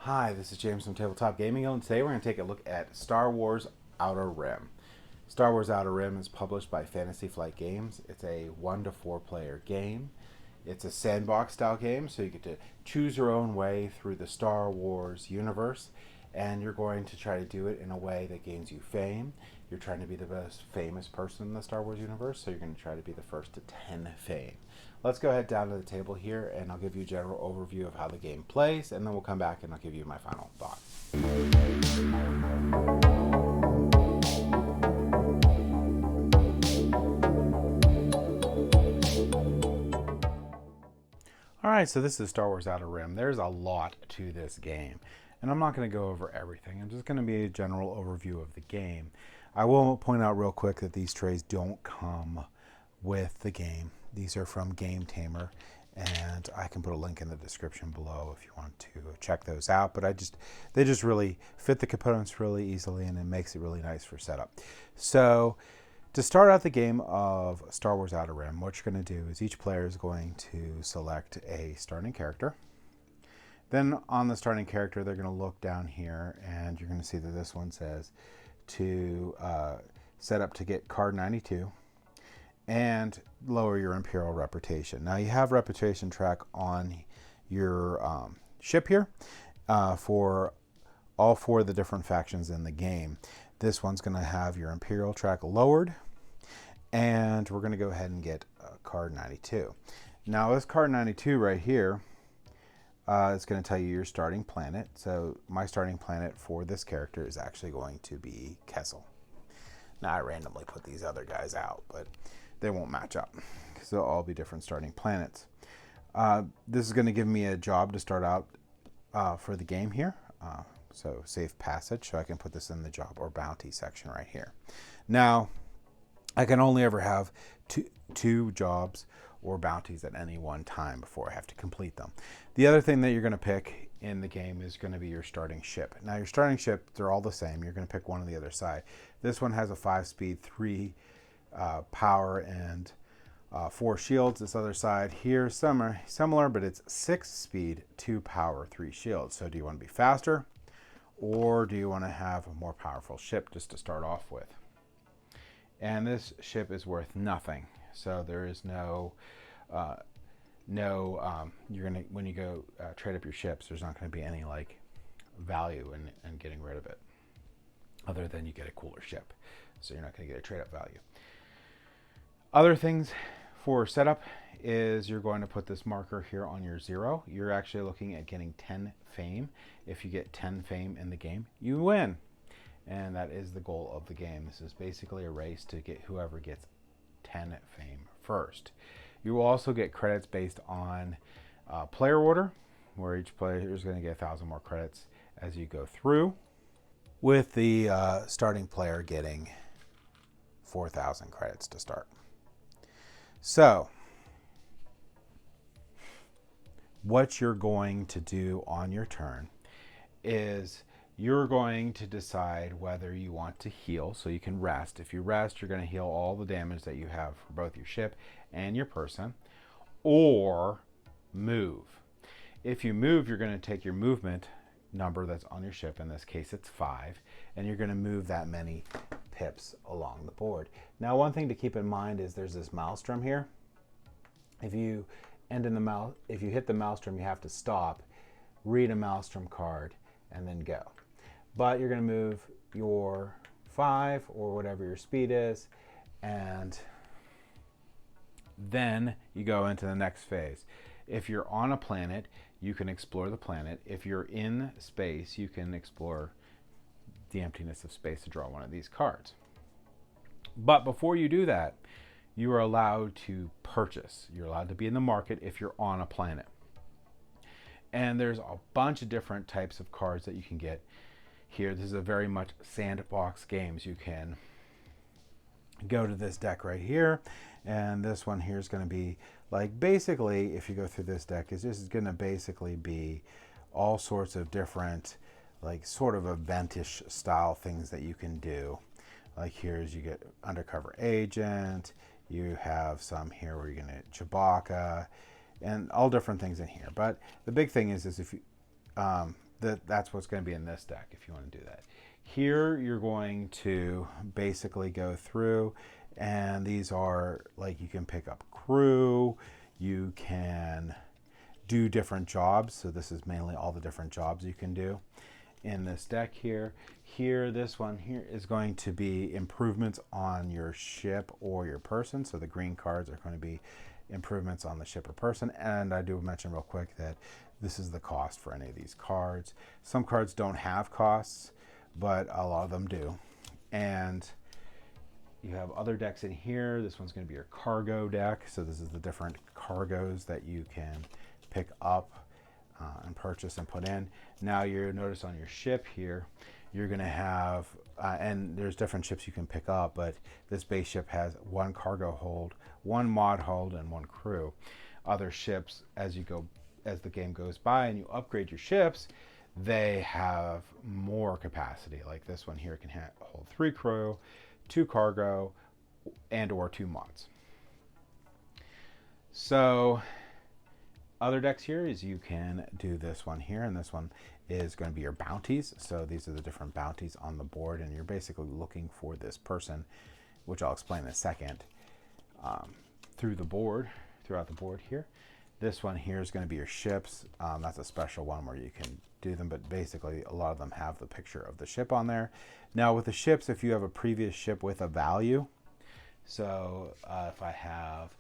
Hi, this is James from Tabletop Gaming Guild, and today we're going to take a look at Star Wars Outer Rim. Star Wars Outer Rim is published by Fantasy Flight Games. It's a 1 to 4 player game. It's a sandbox style game, so you get to choose your own way through the Star Wars universe, and you're going to try to do it in a way that gains you fame. You're trying to be the most famous person in the Star Wars universe, so you're going to try to be the first to 10 fame. Let's go ahead down to the table here, and I'll give you a general overview of how the game plays, and then we'll come back and I'll give you my final thoughts. Alright, so this is Star Wars Outer Rim. There's a lot to this game, and I'm not going to go over everything. I'm just going to be a general overview of the game. I will point out real quick that these trays don't come with the game. These are from Game Tamer, and I can put a link in the description below if you want to check those out. But they just really fit the components really easily, and it makes it really nice for setup. So to start out the game of Star Wars Outer Rim, what you're going to do is each player is going to select a starting character. Then on the starting character, they're going to look down here, and you're going to see that this one says to set up to get card 92 and lower your Imperial reputation. Now you have reputation track on your ship here for all 4 of the different factions in the game. This one's going to have your Imperial track lowered, and we're going to go ahead and get card 92. Now this card 92 right here is going to tell you your starting planet. So my starting planet for this character is actually going to be Kessel. Now I randomly put these other guys out, but they won't match up because they'll all be different starting planets. This is going to give me a job to start out for the game here. So safe passage, so I can put this in the job or bounty section right here. Now, I can only ever have two jobs or bounties at any one time before I have to complete them. The other thing that you're going to pick in the game is going to be your starting ship. Now, your starting ship, they're all the same. You're going to pick one on the other side. This one has a 5-speed, 3 power, and 4 shields. This other side here, similar, but it's 6 speed, 2 power, 3 shields. So do you want to be faster, or do you want to have a more powerful ship just to start off with? And this ship is worth nothing, so there is you're gonna, when you go trade up your ships, there's not going to be any like value in getting rid of it, other than you get a cooler ship, so you're not going to get a trade up value. Other things for setup is you're going to put this marker here on your 0. You're actually looking at getting 10 fame. If you get 10 fame in the game, you win. And that is the goal of the game. This is basically a race to get whoever gets 10 fame first. You will also get credits based on player order, where each player is going to get 1,000 more credits as you go through, with the starting player getting 4,000 credits to start. So what you're going to do on your turn is you're going to decide whether you want to heal, so you can rest. If you rest, you're going to heal all the damage that you have for both your ship and your person, or move. If you move, you're going to take your movement number that's on your ship, in this case it's 5, and you're going to move that many pips along the board. Now, one thing to keep in mind is there's this maelstrom here. If you hit the maelstrom, you have to stop, read a maelstrom card, and then go. But you're going to move your 5 or whatever your speed is, and then you go into the next phase. If you're on a planet, you can explore the planet. If you're in space, you can explore the emptiness of space to draw one of these cards. But before you do that, you are allowed to purchase. You're allowed to be in the market if you're on a planet. And there's a bunch of different types of cards that you can get here. This is a very much sandbox games. You can go to this deck right here, and this one here is going to be like, basically, if you go through this deck, this is going to basically be all sorts of different, like, sort of eventish style things that you can do. Like here's, you get undercover agent, you have some here where you're going to Chewbacca, and all different things in here. But the big thing is if you, that's what's going to be in this deck if you want to do that. Here you're going to basically go through, and these are like, you can pick up crew, you can do different jobs. So this is mainly all the different jobs you can do in this deck here. Here, this one here is going to be improvements on your ship or your person. So the green cards are going to be improvements on the ship or person. And I do mention real quick that this is the cost for any of these cards. Some cards don't have costs, but a lot of them do. And you have other decks in here. This one's going to be your cargo deck. So this is the different cargoes that you can pick up and purchase and put in. Now you notice on your ship here, you're going to have, and there's different ships you can pick up, but this base ship has one cargo hold, one mod hold, and one crew. Other ships, as the game goes by and you upgrade your ships, they have more capacity. Like this one here can hold 3 crew, 2 cargo, and or 2 mods. So other decks here is you can do this one here, and this one is going to be your bounties. So these are the different bounties on the board, and you're basically looking for this person, which I'll explain in a second, throughout the board here. This one here is going to be your ships. That's a special one where you can do them, but basically a lot of them have the picture of the ship on there. Now with the ships, if you have a previous ship with a value, so if I have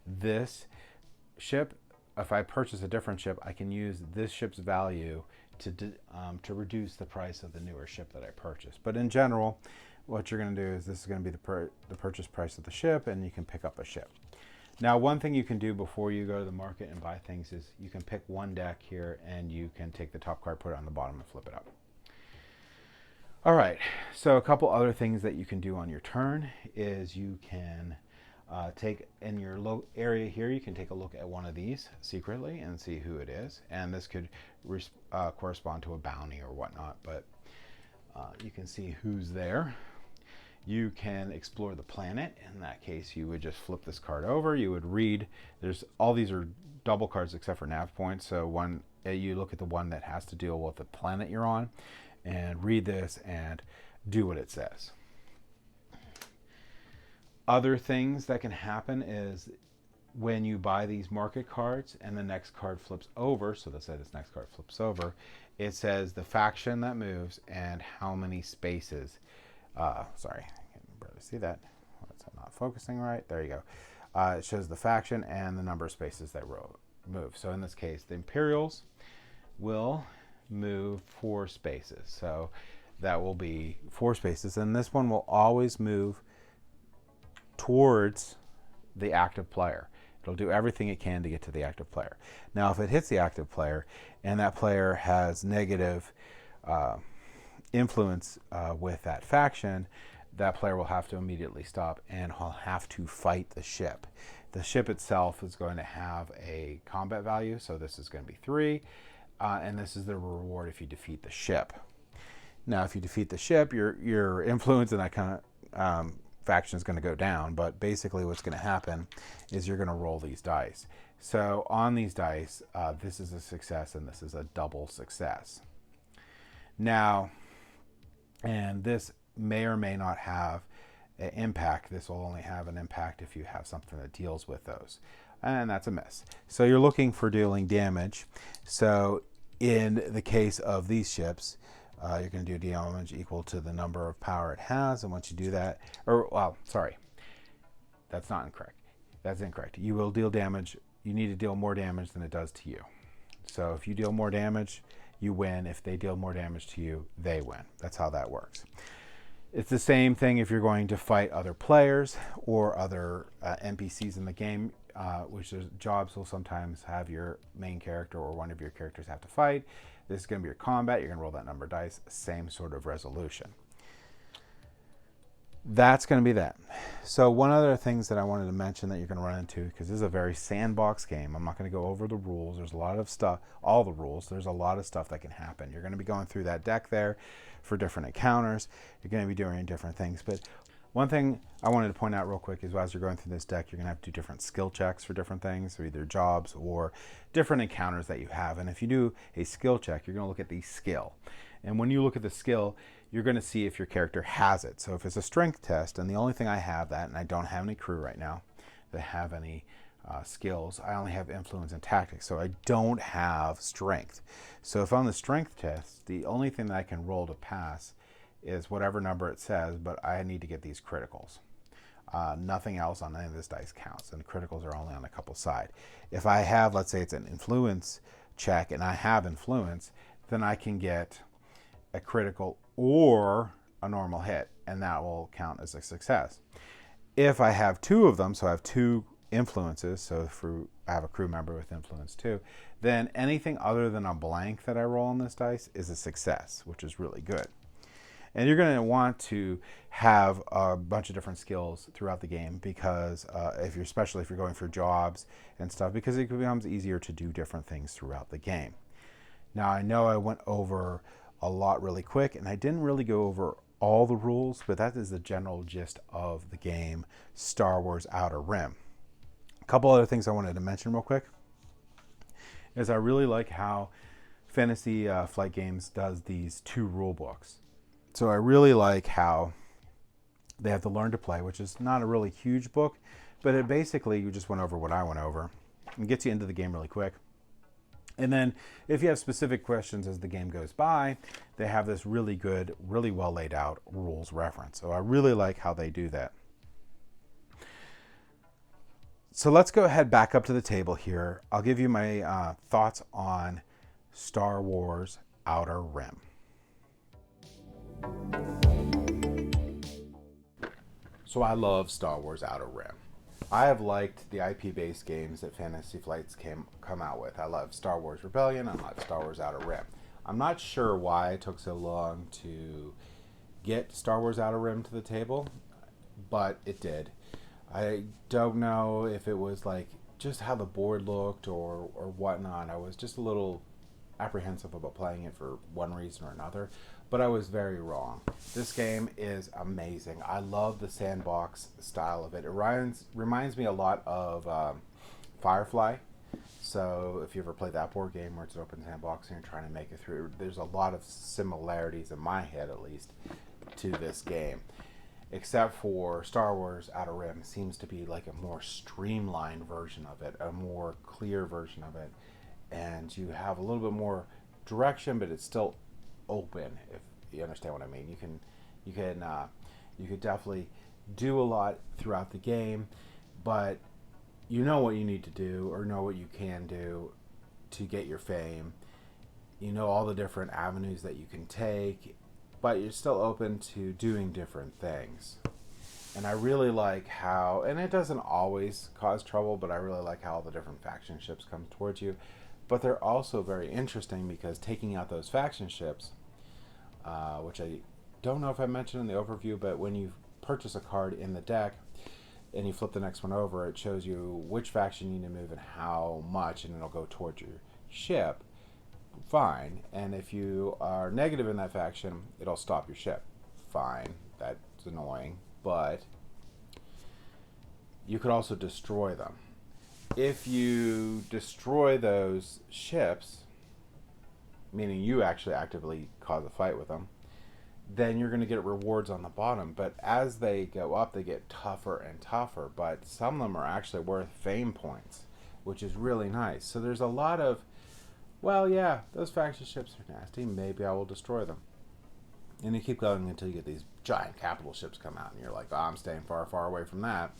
this ship, if I purchase a different ship, I can use this ship's value to reduce the price of the newer ship that I purchased. But in general, what you're going to do is this is going to be the purchase price of the ship, and you can pick up a ship. Now, one thing you can do before you go to the market and buy things is you can pick one deck here, and you can take the top card, put it on the bottom, and flip it up. All right, so a couple other things that you can do on your turn is you can take in your area here, you can take a look at one of these secretly and see who it is. And this could correspond to a bounty or whatnot, but you can see who's there. You can explore the planet. In that case, you would just flip this card over. You would read, all these are double cards except for nav points. So you look at the one that has to deal with the planet you're on and read this and do what it says. Other things that can happen is when you buy these market cards and the next card flips over, so let's say this next card flips over, it says the faction that moves and how many spaces. Sorry, I can barely see that. It's not focusing right. There you go. It shows the faction and the number of spaces that move. So in this case, the Imperials will move 4 spaces. So that will be 4 spaces. And this one will always move towards the active player. It'll do everything it can to get to the active player. Now, if it hits the active player and that player has negative influence with that faction, that player will have to immediately stop and will have to fight the ship. The ship itself is going to have a combat value, so this is going to be 3, and this is the reward if you defeat the ship. Now, if you defeat the ship, your influence in that kind of faction is going to go down, but basically what's going to happen is you're going to roll these dice. So on these dice, this is a success and this is a double success. Now, and this may or may not have an impact. This will only have an impact if you have something that deals with those, and that's a miss. So you're looking for dealing damage. So in the case of these ships, you're going to do damage equal to the number of power it has, and once you do that, that's not incorrect. That's incorrect. You will deal damage. You need to deal more damage than it does to you. So if you deal more damage, you win. If they deal more damage to you, they win. That's how that works. It's the same thing if you're going to fight other players or other NPCs in the game, which jobs will sometimes have your main character or one of your characters have to fight. This is going to be your combat. You're going to roll that number of dice. Same sort of resolution. That's going to be that. So one other things that I wanted to mention that you're going to run into, because this is a very sandbox game. I'm not going to go over the rules. There's a lot of stuff, all the rules. There's a lot of stuff that can happen. You're going to be going through that deck there for different encounters. You're going to be doing different things. But One thing I wanted to point out real quick is as you're going through this deck, you're going to have to do different skill checks for different things, so either jobs or different encounters that you have. And if you do a skill check, you're going to look at the skill. And when you look at the skill, you're going to see if your character has it. So if it's a strength test, and the only thing I have that, and I don't have any crew right now that have any skills, I only have influence and tactics, so I don't have strength. So if on the strength test, the only thing that I can roll to pass is whatever number it says, but I need to get these criticals. Nothing else on any of this dice counts, and criticals are only on a couple side. If I have, let's say it's an influence check, and I have influence, then I can get a critical or a normal hit, and that will count as a success. If I have two of them, so I have two influences, so I have a crew member with influence too, then anything other than a blank that I roll on this dice is a success, which is really good. And you're going to want to have a bunch of different skills throughout the game, because especially if you're going for jobs and stuff, because it becomes easier to do different things throughout the game. Now, I know I went over a lot really quick, and I didn't really go over all the rules, but that is the general gist of the game, Star Wars Outer Rim. A couple other things I wanted to mention real quick is I really like how Fantasy Flight Games does these 2 rule books. So I really like how they have to learn to play, which is not a really huge book, but it basically, you just went over what I went over and gets you into the game really quick. And then if you have specific questions as the game goes by, they have this really good, really well laid out rules reference. So I really like how they do that. So let's go ahead back up to the table here. I'll give you my thoughts on Star Wars Outer Rim. So I love Star Wars Outer Rim. I have liked the IP-based games that Fantasy Flights come out with. I love Star Wars Rebellion. I love Star Wars Outer Rim. I'm not sure why it took so long to get Star Wars Outer Rim to the table, but it did. I don't know if it was like just how the board looked or whatnot. I was just a little apprehensive about playing it for one reason or another, but I was very wrong. This game is amazing. I love the sandbox style of it. It reminds me a lot of Firefly. So if you ever played that board game where it's an open sandbox and you're trying to make it through, there's a lot of similarities in my head, at least, to this game. Except for Star Wars Outer Rim seems to be like a more streamlined version of it, a more clear version of it, and you have a little bit more direction, but it's still open. If you understand what I mean, you could definitely do a lot throughout the game, but you know what you need to do or know what you can do to get your fame. You know all the different avenues that you can take, but you're still open to doing different things. And I really like how, and it doesn't always cause trouble, but I really like how all the different faction ships come towards you. But they're also very interesting because taking out those faction ships, which I don't know if I mentioned in the overview, but when you purchase a card in the deck and you flip the next one over, it shows you which faction you need to move and how much, and it'll go towards your ship. Fine. And if you are negative in that faction, it'll stop your ship. Fine. That's annoying. But you could also destroy them. If you destroy those ships, meaning you actually actively cause a fight with them, then you're going to get rewards on the bottom. But as they go up, they get tougher and tougher. But some of them are actually worth fame points, which is really nice. So there's a lot of, well, yeah, those faction ships are nasty. Maybe I will destroy them. And you keep going until you get these giant capital ships come out. And you're like, oh, I'm staying far, far away from that.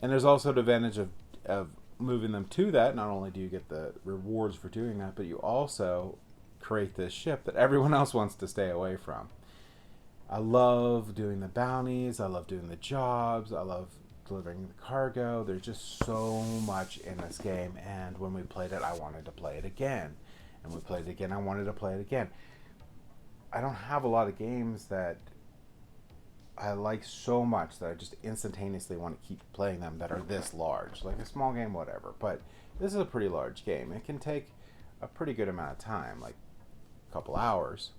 And there's also the advantage of moving them to that. Not only do you get the rewards for doing that, but you also create this ship that everyone else wants to stay away from. I love doing the bounties. I love doing the jobs. I love delivering the cargo. There's just so much in this game, and when we played it, I wanted to play it again, and we played it again, I wanted to play it again. I don't have a lot of games that I like so much that I just instantaneously want to keep playing them that are this large. Like a small game, whatever, but this is a pretty large game. It can take a pretty good amount of time, like a couple hours,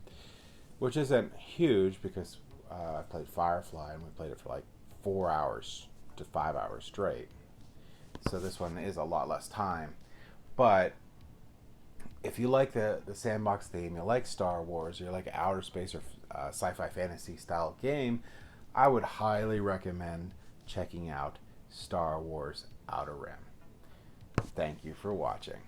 which isn't huge because I played Firefly, and we played it for like 4 hours to 5 hours straight. So this one is a lot less time. But if you like the sandbox theme, you like Star Wars, you like outer space or sci-fi fantasy style game, I would highly recommend checking out Star Wars Outer Rim. Thank you for watching.